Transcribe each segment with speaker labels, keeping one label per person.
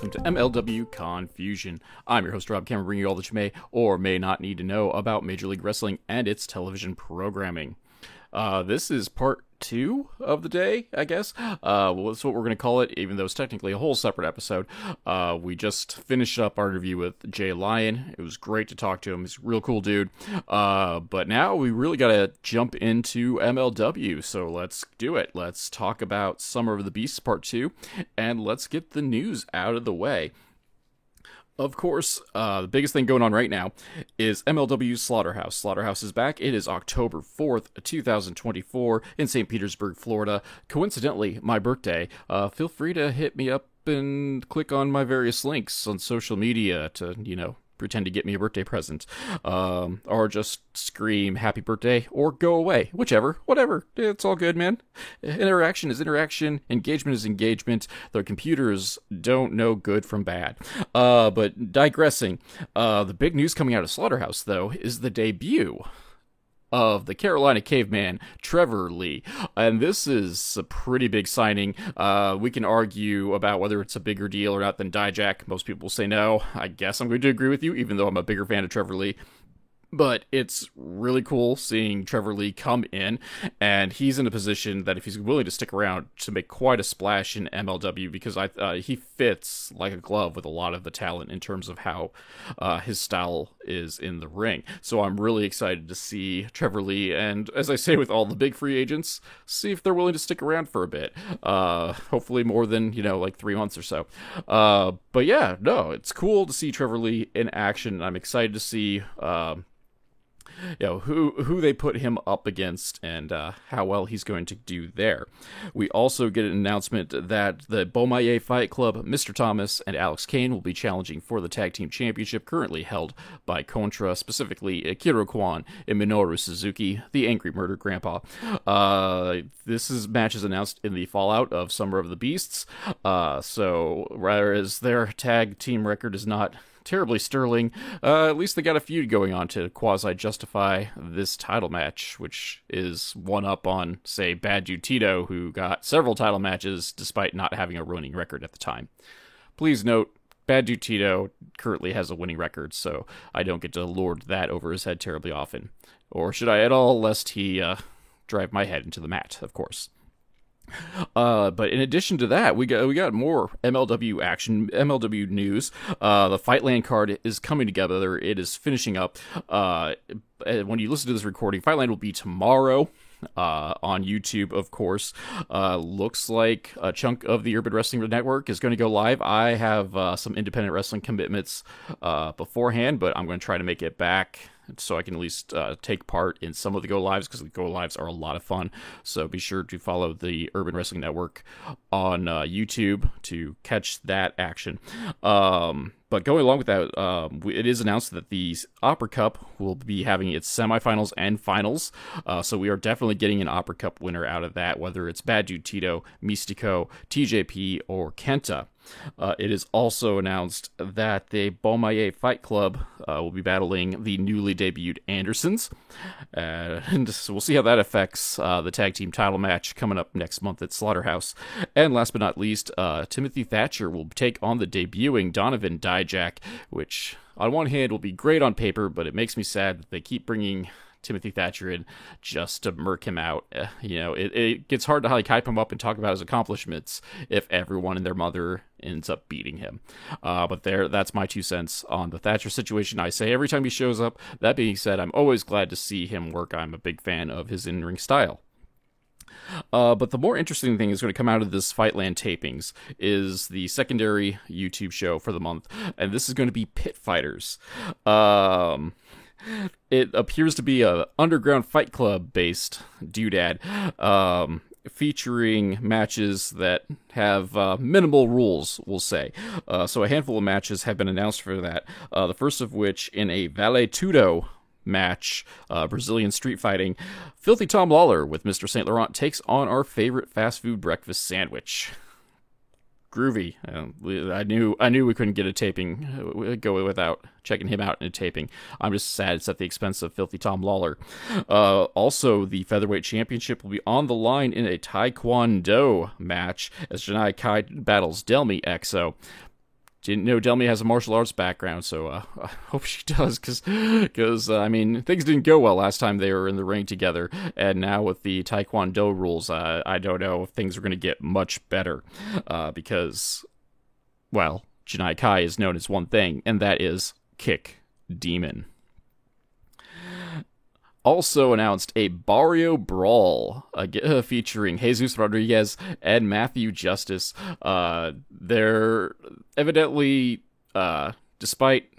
Speaker 1: welcome to MLW Confusion. I'm your host, Rob Cameron, bringing you all that you may or may not need to know about Major League Wrestling and its television programming. This is part 2 of the day, I guess. Well, that's what we're going to call it, even though it's technically a whole separate episode. We just finished up our interview with Jay Lyon. It was great to talk to him. He's a real cool dude. But now we really got to jump into MLW, so let's do it. Let's talk about Summer of the Beasts Part 2, and let's get the news out of the way. Of course, the biggest thing going on right now is MLW Slaughterhouse. Slaughterhouse is back. It is October 4th, 2024 in St. Petersburg, Florida. Coincidentally, my birthday. Feel free to hit me up and click on my various links on social media to, pretend to get me a birthday present, or just scream happy birthday or go away, whatever, it's all good, man. Interaction is interaction, engagement is engagement. Their computers don't know good from bad. But digressing, the big news coming out of Slaughterhouse, though, is the debut of the Carolina Caveman, Trevor Lee. And this is a pretty big signing. We can argue about whether it's a bigger deal or not than Dijak. Most people will say no. I guess I'm going to agree with you, even though I'm a bigger fan of Trevor Lee. But it's really cool seeing Trevor Lee come in, and he's in a position that if he's willing to stick around to make quite a splash in MLW, because he fits like a glove with a lot of the talent in terms of how his style is in the ring. So I'm really excited to see Trevor Lee, and as I say with all the big free agents, see if they're willing to stick around for a bit. Hopefully more than, like 3 months or so. But yeah, no, it's cool to see Trevor Lee in action. I'm excited to see who they put him up against and how well he's going to do there. We also get an announcement that the Beaumaye Fight Club, Mr. Thomas and Alex Kane will be challenging for the Tag Team Championship currently held by Contra, specifically Akira Kwan and Minoru Suzuki, the Angry Murder Grandpa. Match is announced in the fallout of Summer of the Beasts, so whereas their tag team record is not terribly sterling, at least they got a feud going on to quasi-justify this title match, which is one up on, say, Bad Dude Tito, who got several title matches despite not having a winning record at the time. Please note, Bad Dude Tito currently has a winning record, so I don't get to lord that over his head terribly often. Or should I at all, lest he drive my head into the mat, of course. But in addition to that, we got more MLW action, MLW news. The Fightland card is coming together. It is finishing up. When you listen to this recording, Fightland will be tomorrow. On YouTube, of course. Looks like a chunk of the Urban Wrestling Network is going to go live. I have some independent wrestling commitments beforehand, but I'm going to try to make it back so I can at least take part in some of the go-lives, because the go-lives are a lot of fun. So be sure to follow the Urban Wrestling Network on YouTube to catch that action. But going along with that, it is announced that the Opera Cup will be having its semifinals and finals. So we are definitely getting an Opera Cup winner out of that, whether it's Bad Dude Tito, Mystico, TJP, or Kenta. It is also announced that the Beaumaye Fight Club will be battling the newly debuted Andersons. And so we'll see how that affects the tag team title match coming up next month at Slaughterhouse. And last but not least, Timothy Thatcher will take on the debuting Donovan Dijak, which on one hand will be great on paper, but it makes me sad that they keep bringing Timothy Thatcher in just to murk him out. It gets hard to hype him up and talk about his accomplishments if everyone and their mother ends up beating him. But that's my 2 cents on the Thatcher situation. I say every time he shows up. That being said, I'm always glad to see him work. I'm a big fan of his in-ring style. But the more interesting thing is going to come out of this Fightland tapings is the secondary YouTube show for the month, and this is going to be Pit Fighters. It appears to be a underground fight club based doodad, featuring matches that have minimal rules, we'll say. So a handful of matches have been announced for that. The first of which in a Vale Tudo match, Brazilian street fighting, Filthy Tom Lawler with Mr. St. Laurent takes on our favorite fast food breakfast sandwich. Groovy. I knew we couldn't get a taping go without checking him out in a taping. I'm just sad it's at the expense of Filthy Tom Lawler. Also, the Featherweight Championship will be on the line in a Taekwondo match as Janai Kai battles Delmi Exo. didn't know Delmy has a martial arts background, so I hope she does, because I mean, things didn't go well last time they were in the ring together, and now with the Taekwondo rules, I don't know if things are going to get much better, because, well, Janai Kai is known as one thing, and that is Kick Demon. Also announced a Barrio Brawl featuring Jesus Rodriguez and Matthew Justice. They're evidently, despite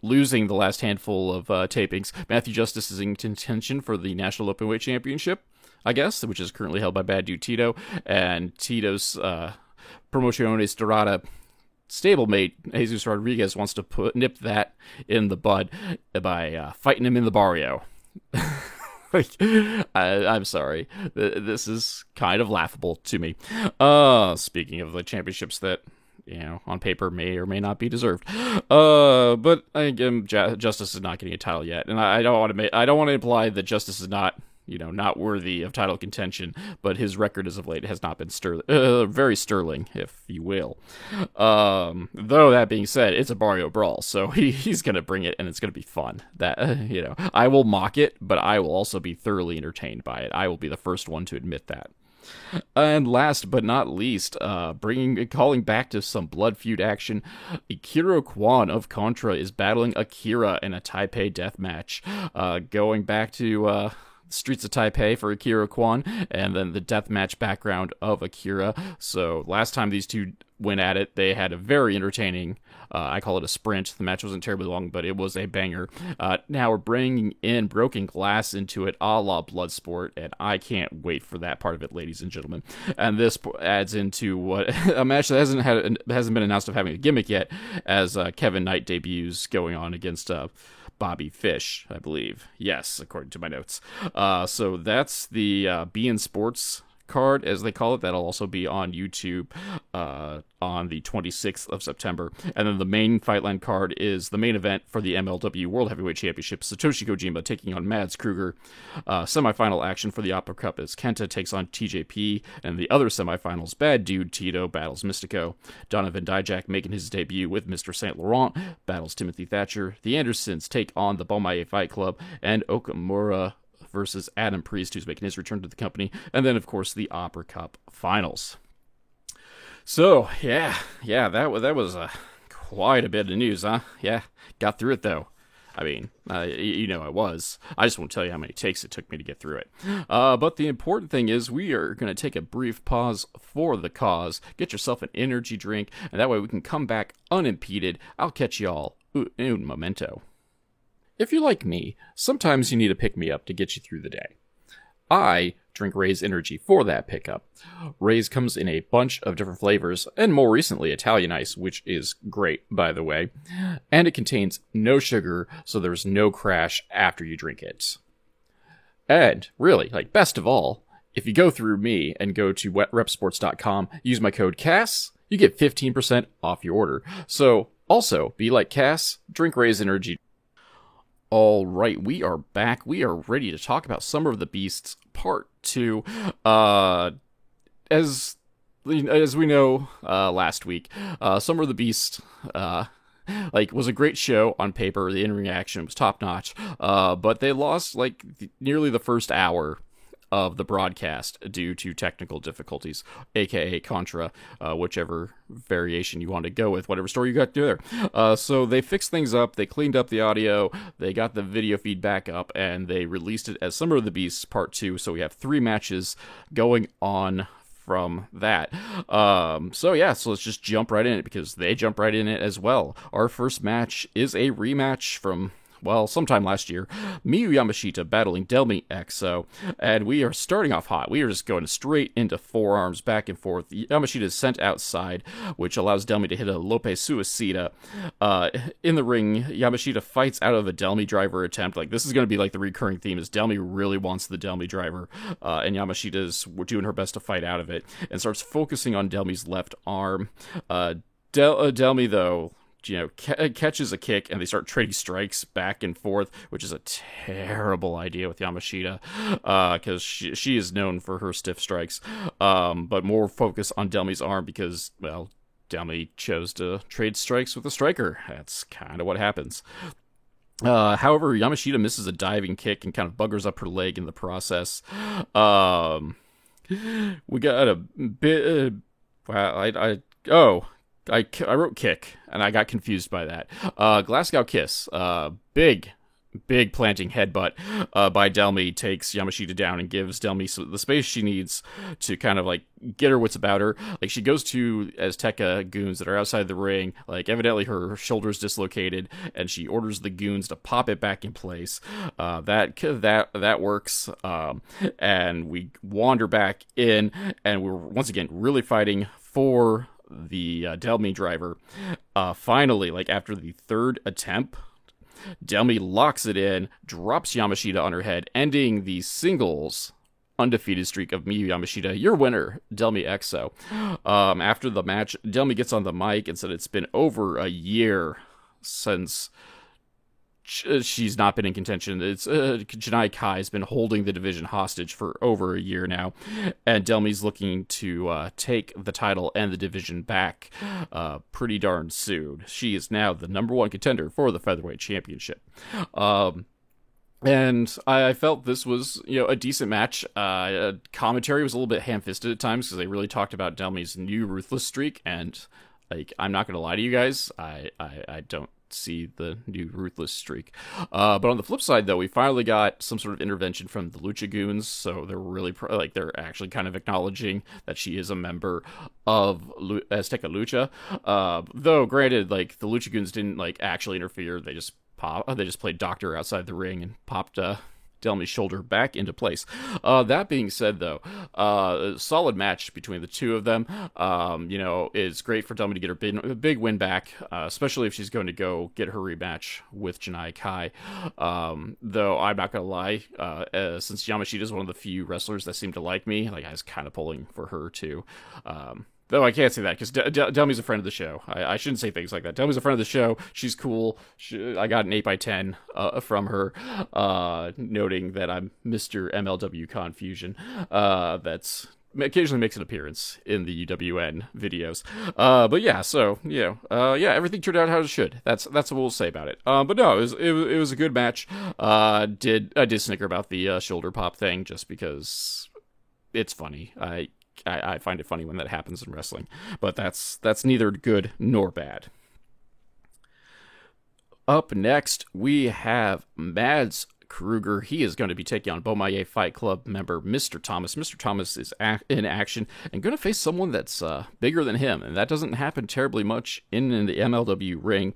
Speaker 1: losing the last handful of tapings, Matthew Justice is in contention for the National Openweight Championship, I guess, which is currently held by Bad Dude Tito, and Tito's Promociones Dorada stablemate Jesus Rodriguez wants to nip that in the bud by fighting him in the barrio. I'm sorry. This is kind of laughable to me. Speaking of the championships that, on paper may or may not be deserved. But again, Justice is not getting a title yet, and I don't want to imply that Justice is not not worthy of title contention, but his record as of late has not been very sterling, if you will. Though that being said, it's a Barrio Brawl, so he's going to bring it, and it's going to be fun. That I will mock it, but I will also be thoroughly entertained by it. I will be the first one to admit that. And last but not least, calling back to some Blood Feud action, Akira Kwan of Contra is battling Akira in a Taipei death match. Going back to Streets of Taipei for Akira Kwan, and then the deathmatch background of Akira. So last time these two went at it, they had a very entertaining, I call it a sprint. The match wasn't terribly long, but it was a banger. Now we're bringing in Broken Glass into it, a la Bloodsport, and I can't wait for that part of it, ladies and gentlemen. And this adds into what a match that hasn't been announced of having a gimmick yet, as Kevin Knight debuts going on against Bobby Fish, I believe. Yes, according to my notes. So that's the beIN Sports card, as they call it. That'll also be on YouTube on the 26th of September. And then the main Fightland card is the main event for the MLW World Heavyweight Championship. Satoshi Kojima taking on Mads Kruger. Semifinal action for the Opera Cup is Kenta takes on TJP. And the other semifinals, Bad Dude Tito battles Mystico. Donovan Dijak making his debut with Mr. Saint Laurent battles Timothy Thatcher. The Andersons take on the Bomaye Fight Club. And Okamura versus Adam Priest, who's making his return to the company. And then, of course, the Opera Cup finals. So, yeah, that was quite a bit of news, huh? Yeah, got through it, though. I mean, I was. I just won't tell you how many takes it took me to get through it. But the important thing is we are going to take a brief pause for the cause. Get yourself an energy drink, and that way we can come back unimpeded. I'll catch y'all un momento. If you're like me, sometimes you need a pick-me-up to get you through the day. I drink Ray's Energy for that pickup. Ray's comes in a bunch of different flavors, and more recently Italian Ice, which is great, by the way. And it contains no sugar, so there's no crash after you drink it. And, really, best of all, if you go through me and go to wetrepsports.com, use my code CASS, you get 15% off your order. So, also, be like Cass, drink Ray's Energy. All right, we are back. We are ready to talk about Summer of the Beasts Part 2. As we know, last week, Summer of the Beast, was a great show on paper. The in-ring action was top-notch, but they lost, nearly the first hour of the broadcast due to technical difficulties, aka Contra, whichever variation you want to go with, whatever story you got to do there. So they fixed things up, they cleaned up the audio, they got the video feed back up, and they released it as Summer of the Beasts Part 2, so we have 3 matches going on from that. So let's just jump right in it, because they jump right in it as well. Our first match is a rematch from sometime last year, Miyu Yamashita battling Delmi Exo, and we are starting off hot. We are just going straight into forearms, back and forth. Yamashita is sent outside, which allows Delmi to hit a Lope Suicida. In the ring, Yamashita fights out of a Delmi driver attempt. This is going to be the recurring theme, is Delmi really wants the Delmi driver, and Yamashita is doing her best to fight out of it, and starts focusing on Delmi's left arm. Delmi, though, catches a kick, and they start trading strikes back and forth, which is a terrible idea with Yamashita, because she is known for her stiff strikes, but more focus on Delmi's arm because, Delmy chose to trade strikes with a striker. That's kind of what happens. However, Yamashita misses a diving kick and kind of buggers up her leg in the process. We got a bit. I wrote kick, and I got confused by that. Glasgow Kiss, big planting headbutt by Delmy takes Yamashita down and gives Delmy the space she needs to kind of like get her wits about her. Like, she goes to Azteca goons that are outside the ring, like evidently her shoulder's dislocated, and she orders the goons to pop it back in place. That works, and we wander back in, and we're once again really fighting for the Delmy driver. Finally, like after the third attempt, Delmy locks it in, drops Yamashita on her head, ending the singles undefeated streak of Miyu Yamashita. Your winner, Delmy Exo. After the match, Delmy gets on the mic and said it's been over a year since she's not been in contention. It's Janai Kai has been holding the division hostage for over a year now, and Delmy's looking to take the title and the division back pretty darn soon. She is now the number one contender for the Featherweight Championship. And I felt this was, a decent match. Commentary was a little bit ham-fisted at times because they really talked about Delmy's new ruthless streak, and like, I'm not gonna lie to you guys, I don't see the new ruthless streak. But on the flip side, though, we finally got some sort of intervention from the Lucha Goons, so they're really they're actually kind of acknowledging that she is a member of Azteca Lucha. Though granted, like, the Lucha Goons didn't like actually interfere. They just played doctor outside the ring and popped Delmy's shoulder back into place. That being said, though, a solid match between the two of them. It's great for Delmy to get her big win back, especially if she's going to go get her rematch with Janai Kai. Though I'm not gonna lie, since Yamashita is one of the few wrestlers that seem to like me, like, I was kind of pulling for her too. Though I can't say that because Delmy's a friend of the show. I shouldn't say things like that. Delmy's a friend of the show. She's cool. I got an 8x10 from her, noting that I'm Mr. MLW Confusion. That's occasionally makes an appearance in the UWN videos. But yeah, so everything turned out how it should. That's what we'll say about it. But no, it was a good match. I did snicker about the shoulder pop thing just because it's funny. I find it funny when that happens in wrestling, but that's neither good nor bad. Up next, we have Mads Kruger. He is going to be taking on Bomaye Fight Club member Mr. Thomas. Mr. Thomas is in action and going to face someone that's bigger than him, and that doesn't happen terribly much in the MLW ring.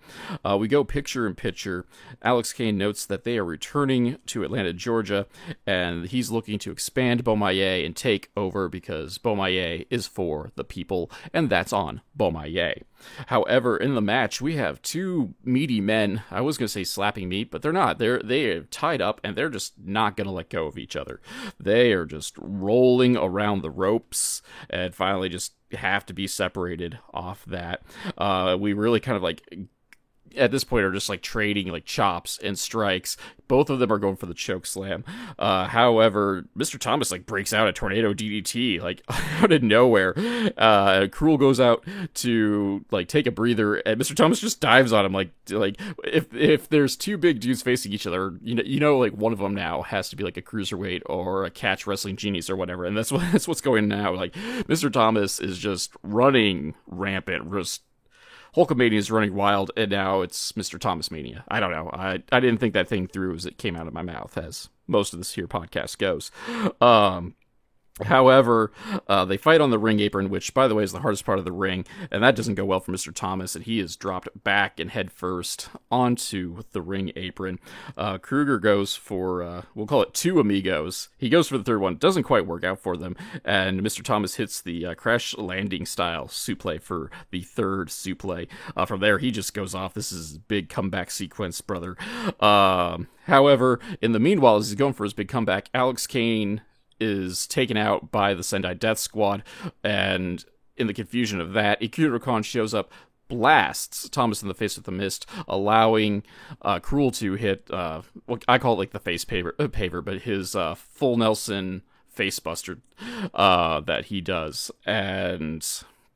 Speaker 1: We go picture in picture. Alex Kane notes that they are returning to Atlanta, Georgia, and he's looking to expand Bomaye and take over because Bomaye is for the people, and that's on Bomaye. However, in the match, we have two meaty men. I was going to say slapping meat, but they're not. They're tied up, and they're just not going to let go of each other. They are just rolling around the ropes, and finally just have to be separated off that. We really kind of like, at this point, are just like trading like chops and strikes. Both of them are going for the choke slam. However, Mr. Thomas like breaks out a tornado DDT like out of nowhere. Cruel goes out to like take a breather, and Mr. Thomas just dives on him like if there's two big dudes facing each other, like one of them now has to be like a cruiserweight or a catch wrestling genius or whatever, and that's what's going now. Like, Mr. Thomas is just running rampant. Hulkamania is running wild, and now it's Mr. Thomas Mania. I don't know. I didn't think that thing through as it came out of my mouth, as most of this here podcast goes. However, they fight on the ring apron, which, by the way, is the hardest part of the ring, and that doesn't go well for Mr. Thomas, and he is dropped back and head first onto the ring apron. Kruger goes for, we'll call it two amigos. He goes for the third one, doesn't quite work out for them, and Mr. Thomas hits the crash landing style suplex for the third suplex. From there, he just goes off. This is a big comeback sequence, brother. However, in the meanwhile, as he's going for his big comeback, Alex Kane is taken out by the Sendai Death Squad, and in the confusion of that, Ikuro Khan shows up, blasts Thomas in the face with the mist, allowing Cruel to hit, I call it like the face paver, but his full Nelson face buster that he does, and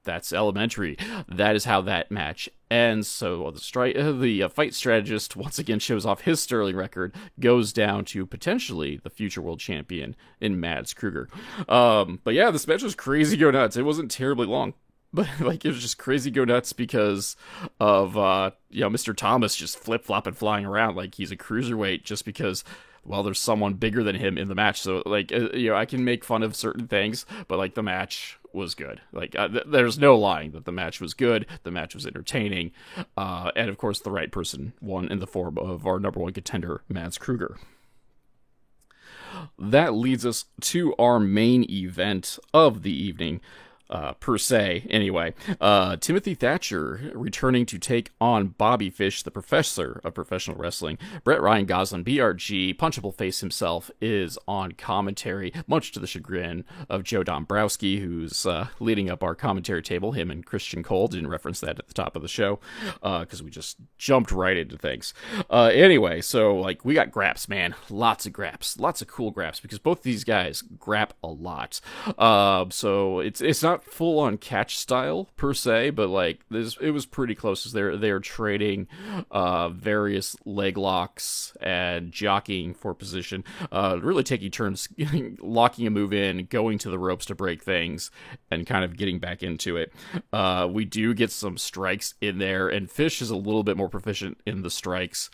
Speaker 1: that's elementary. That is how that match ends. So the fight strategist once again shows off his sterling record, goes down to potentially the future world champion in Mads Kruger. But yeah, this match was crazy go nuts. It wasn't terribly long, but like it was just crazy go nuts because of Mr. Thomas just flip flopping flying around like he's a cruiserweight just because. Well, there's someone bigger than him in the match, so like I can make fun of certain things, but like the match was good. Like there's no lying that the match was good. The match was entertaining, and of course the right person won in the form of our number one contender, Mads Kruger. That leads us to our main event of the evening. Per se, anyway. Timothy Thatcher returning to take on Bobby Fish, the professor of professional wrestling. Brett Ryan Goslin, BRG, Punchable Face himself, is on commentary, much to the chagrin of Joe Dombrowski, who's leading up our commentary table. Him and Christian Cole didn't reference that at the top of the show, because we just jumped right into things. Anyway, so, like, we got graps, man. Lots of graps. Lots of cool graps, because both these guys grap a lot. So, it's not full on catch style per se, but like it was pretty close. They're trading various leg locks and jockeying for position, really taking turns locking a move in, going to the ropes to break things, and kind of getting back into it. We do get some strikes in there, and Fish is a little bit more proficient in the strikes,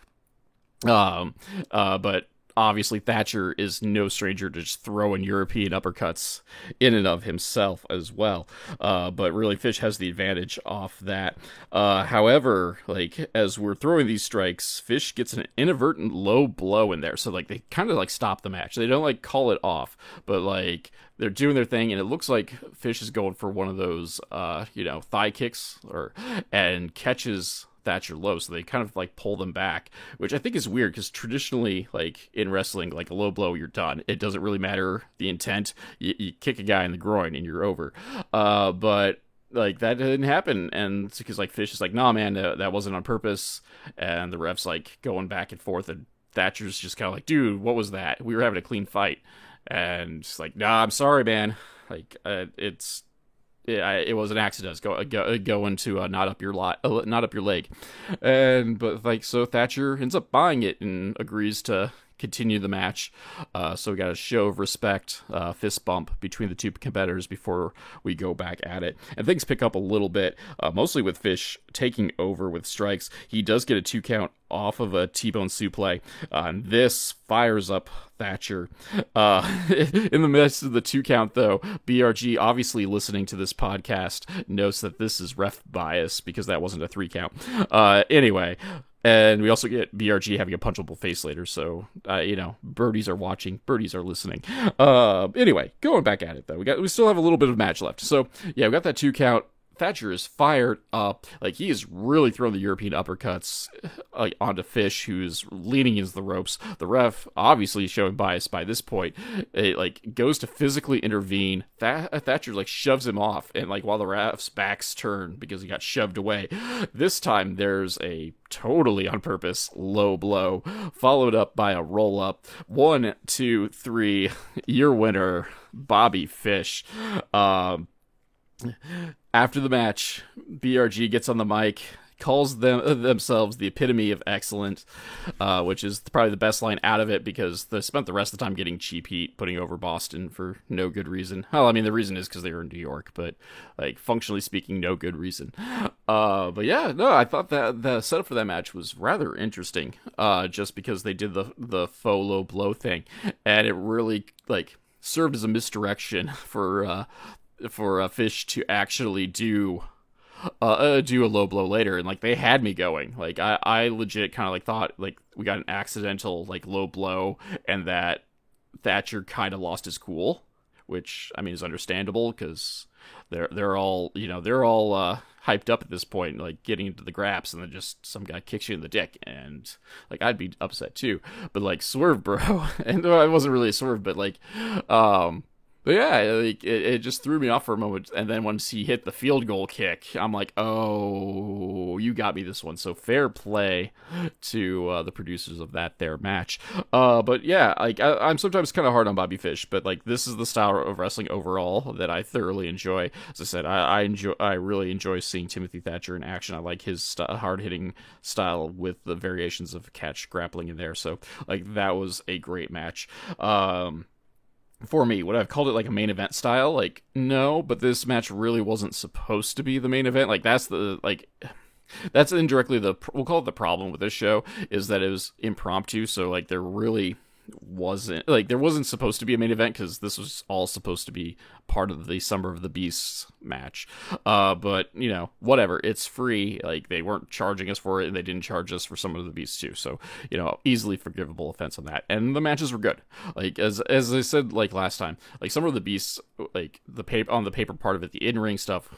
Speaker 1: but obviously Thatcher is no stranger to just throwing European uppercuts in and of himself as well. But really Fish has the advantage off that. However, like as we're throwing these strikes, Fish gets an inadvertent low blow in there. So like they kind of like stop the match. They don't like call it off, but like they're doing their thing, and it looks like Fish is going for one of those thigh kicks and catches Thatcher low, so they kind of like pull them back, which I think is weird because traditionally, like in wrestling, like a low blow, you're done. It doesn't really matter the intent. You kick a guy in the groin and you're over. But like that didn't happen, and it's because like Fish is like, nah, man, that wasn't on purpose, and the ref's like going back and forth, and Thatcher's just kind of like, dude, what was that? We were having a clean fight, and it's like, nah, I'm sorry, man. Like it was an accident. Going to not up your leg, but like so Thatcher ends up buying it and agrees to continue the match. So we got a show of respect, fist bump between the two competitors before we go back at it, and things pick up a little bit, mostly with Fish taking over with strikes. He does get a 2 count off of a T-bone suplex, and this fires up Thatcher. In the midst of the 2 count, though, BRG, obviously listening to this podcast, notes that this is ref bias because that wasn't a 3 count. Anyway, and we also get BRG having a punchable face later, so birdies are watching, birdies are listening. Anyway, going back at it though, we still have a little bit of match left. So yeah, we got that 2 count. Thatcher is fired up. Like, he is really throwing the European uppercuts onto Fish, who's leaning into the ropes. The ref, obviously showing bias by this point, goes to physically intervene. Thatcher, shoves him off, and, while the ref's backs turn because he got shoved away, this time there's a totally on purpose low blow, followed up by a roll-up. 1, 2, 3, your winner, Bobby Fish. After the match, BRG gets on the mic, calls themselves the epitome of excellent, which is probably the best line out of it because they spent the rest of the time getting cheap heat, putting over Boston for no good reason. Well, I mean, the reason is because they were in New York, but functionally speaking, no good reason. But yeah, no, I thought that the setup for that match was rather interesting, just because they did the faux low blow thing, and it really served as a misdirection for Fish to actually do a low blow later, and they had me going. I legit kind of thought we got an accidental low blow, and that Thatcher kind of lost his cool, which I mean is understandable because they're all hyped up at this point, getting into the graps, and then just some guy kicks you in the dick, and I'd be upset too. But swerve, bro, and it wasn't really a swerve, but But yeah, like, it just threw me off for a moment, and then once he hit the field goal kick, I'm like, oh, you got me this one. So fair play to the producers of that there match. But yeah, like I'm sometimes kind of hard on Bobby Fish, but like this is the style of wrestling overall that I thoroughly enjoy. As I said, I really enjoy seeing Timothy Thatcher in action. I like his hard hitting style with the variations of catch grappling in there. So like that was a great match. For me, would I have called it like a main event style? Like, no, but this match really wasn't supposed to be the main event. Like, that's indirectly we'll call it the problem with this show, is that it was impromptu. So, like, there wasn't supposed to be a main event, because this was all supposed to be part of the Summer of the Beasts match. But, you know, whatever, it's free. Like, they weren't charging us for it, and they didn't charge us for Summer of the Beasts too. So, you know, easily forgivable offense on that. And the matches were good. Like, as I said, like last time, like Summer of the Beasts, like the paper part of it, the in-ring stuff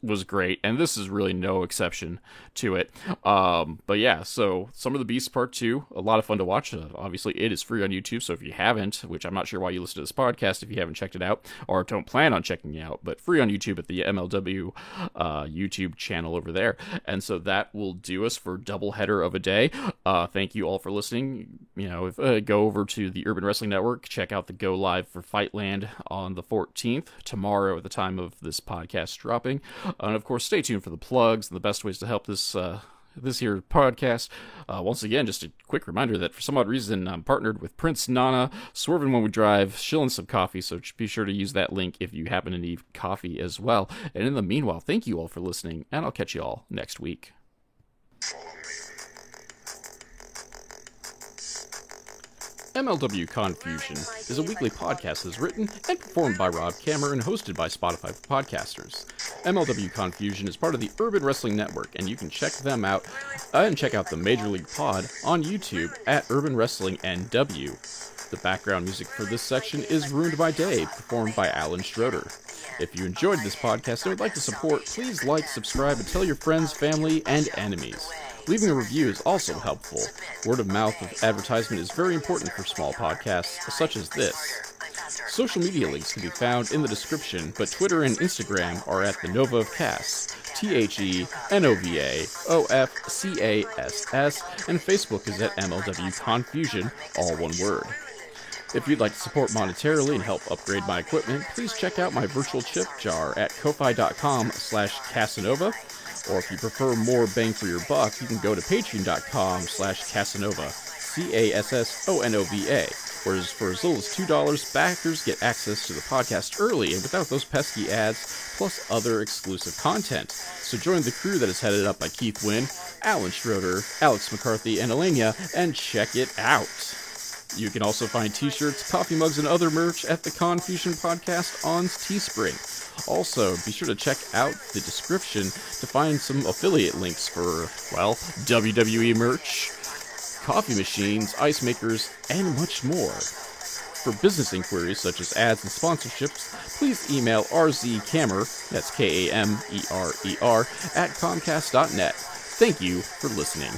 Speaker 1: was great, and this is really no exception to it. But yeah, so Summer of the Beasts Part 2, a lot of fun to watch. Obviously, it is free on YouTube, so if you haven't, which I'm not sure why you listen to this podcast if you haven't checked it out, or don't plan on checking it out, but free on YouTube at the MLW YouTube channel over there. And so that will do us for doubleheader of a day. Thank you all for listening. You know, go over to the Urban Wrestling Network, check out the Go Live for Fightland on the 14th, tomorrow at the time of this podcast dropping. And of course, stay tuned for the plugs and the best ways to help this here podcast. Once again, just a quick reminder that for some odd reason, I'm partnered with Prince Nana, Swerving When We Drive, shilling some coffee, so be sure to use that link if you happen to need coffee as well. And in the meanwhile, thank you all for listening, and I'll catch you all next week. MLW Confusion is a weekly podcast that is written and performed by Rob Kammer and hosted by Spotify for podcasters. MLW Confusion is part of the Urban Wrestling Network, and you can check them out and check out the Major League Pod on YouTube at Urban Wrestling NW. The background music for this section is Ruined by Day, performed by Alan Schroeder. If you enjoyed this podcast and would like to support, please like, subscribe, and tell your friends, family, and enemies. Leaving a review is also helpful. Word of mouth of advertisement is very important for small podcasts such as this. Social media links can be found in the description, but Twitter and Instagram are at the Nova of Cass, TheNovaofCass, and Facebook is at MLW Confusion, all one word. If you'd like to support monetarily and help upgrade my equipment, please check out my virtual chip jar at ko-fi.com/Casanova. Or if you prefer more bang for your buck, you can go to patreon.com/Casanova, CASSONOVA, whereas for as little as $2, backers get access to the podcast early and without those pesky ads, plus other exclusive content. So join the crew that is headed up by Keith Wynn, Alan Schroeder, Alex McCarthy, and Elenia, and check it out. You can also find t-shirts, coffee mugs, and other merch at the Confusion Podcast on Teespring. Also, be sure to check out the description to find some affiliate links for, well, WWE merch, coffee machines, ice makers, and much more. For business inquiries such as ads and sponsorships, please email rzkammer, that's Kamerer, at comcast.net. Thank you for listening.